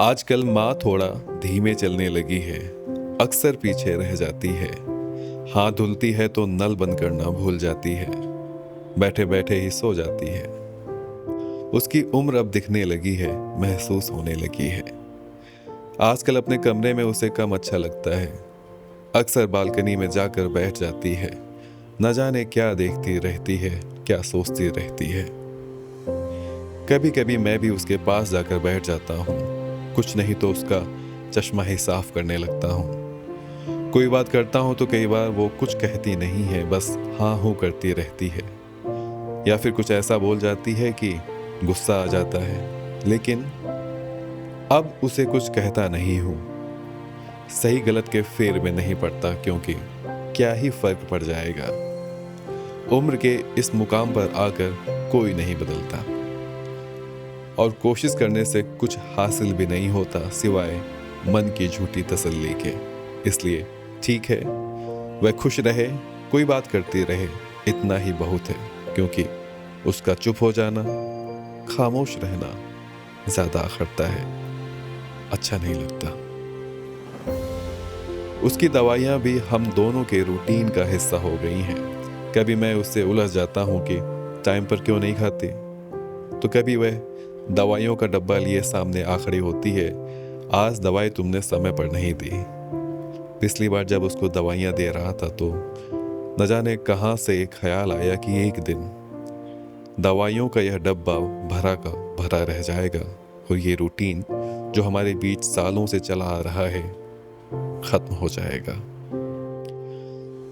आजकल माँ थोड़ा धीमे चलने लगी है, अक्सर पीछे रह जाती है। हाथ धुलती है तो नल बंद करना भूल जाती है, बैठे बैठे ही सो जाती है। उसकी उम्र अब दिखने लगी है, महसूस होने लगी है। आजकल अपने कमरे में उसे कम अच्छा लगता है, अक्सर बालकनी में जाकर बैठ जाती है। न जाने क्या देखती रहती है, क्या सोचती रहती है। कभी कभी मैं भी उसके पास जाकर बैठ जाता हूँ, कुछ नहीं तो उसका चश्मा ही साफ करने लगता हूँ। कोई बात करता हूँ तो कई बार वो कुछ कहती नहीं है, बस हाँ हूँ करती रहती है, या फिर कुछ ऐसा बोल जाती है कि गुस्सा आ जाता है। लेकिन अब उसे कुछ कहता नहीं हूँ, सही गलत के फेर में नहीं पड़ता, क्योंकि क्या ही फर्क पड़ जाएगा। उम्र के इस मुकाम पर आकर कोई नहीं बदलता, और कोशिश करने से कुछ हासिल भी नहीं होता सिवाय मन की झूठी तसल्ली के। इसलिए ठीक है, वह खुश रहे, कोई बात करती रहे, इतना ही बहुत है। क्योंकि उसका चुप हो जाना, खामोश रहना ज्यादा अखरता है, अच्छा नहीं लगता। उसकी दवाइयाँ भी हम दोनों के रूटीन का हिस्सा हो गई हैं। कभी मैं उससे उलझ जाता हूँ कि टाइम पर क्यों नहीं खाती, तो कभी वह दवाइयों का डब्बा लिए सामने आ खड़ी होती है। आज दवाई तुमने समय पर नहीं दी। पिछली बार जब उसको दवाइयाँ दे रहा था तो न जाने कहाँ से एक ख्याल आया कि एक दिन दवाइयों का यह डब्बा भरा का भरा रह जाएगा, और ये रूटीन जो हमारे बीच सालों से चला आ रहा है खत्म हो जाएगा।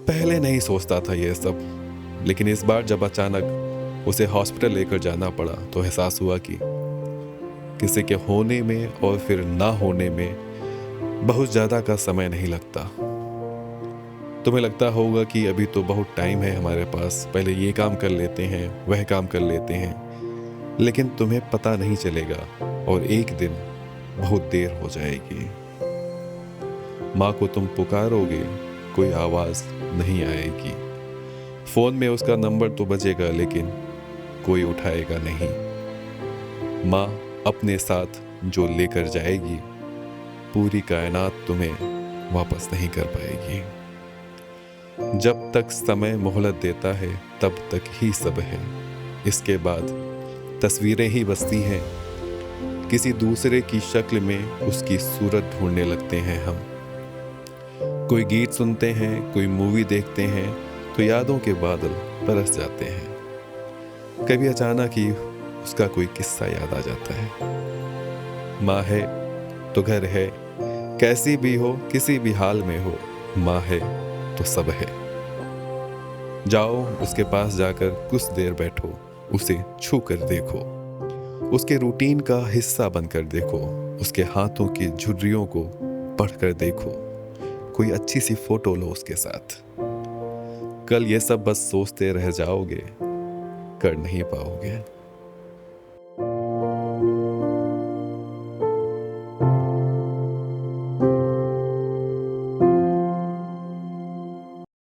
पहले नहीं सोचता था ये सब, लेकिन इस बार जब अचानक उसे हॉस्पिटल लेकर जाना पड़ा तो एहसास हुआ कि किसी के होने में और फिर ना होने में बहुत ज्यादा का समय नहीं लगता। तुम्हें लगता होगा कि अभी तो बहुत टाइम है हमारे पास, पहले ये काम कर लेते हैं, वह काम कर लेते हैं, लेकिन तुम्हें पता नहीं चलेगा और एक दिन बहुत देर हो जाएगी। माँ को तुम पुकारोगे, कोई आवाज नहीं आएगी। फोन में उसका नंबर तो बजेगा, लेकिन कोई उठाएगा नहीं। माँ अपने साथ जो लेकर जाएगी, पूरी कायनात तुम्हें वापस नहीं कर पाएगी। जब तक समय मोहलत देता है तब तक ही सब है, इसके बाद तस्वीरें ही बसती हैं। किसी दूसरे की शक्ल में उसकी सूरत ढूंढने लगते हैं हम। कोई गीत सुनते हैं, कोई मूवी देखते हैं तो यादों के बादल बरस जाते हैं। कभी अचानक ही उसका कोई किस्सा याद आ जाता है। माँ है तो घर है, कैसी भी हो, किसी भी हाल में हो, माँ है तो सब है। जाओ उसके पास जाकर कुछ देर बैठो, उसे छू कर देखो, उसके रूटीन का हिस्सा बनकर देखो, उसके हाथों की झुर्रियों को पढ़कर देखो, कोई अच्छी सी फोटो लो उसके साथ। कल ये सब बस सोचते रह जाओगे, कर नहीं पाओगे।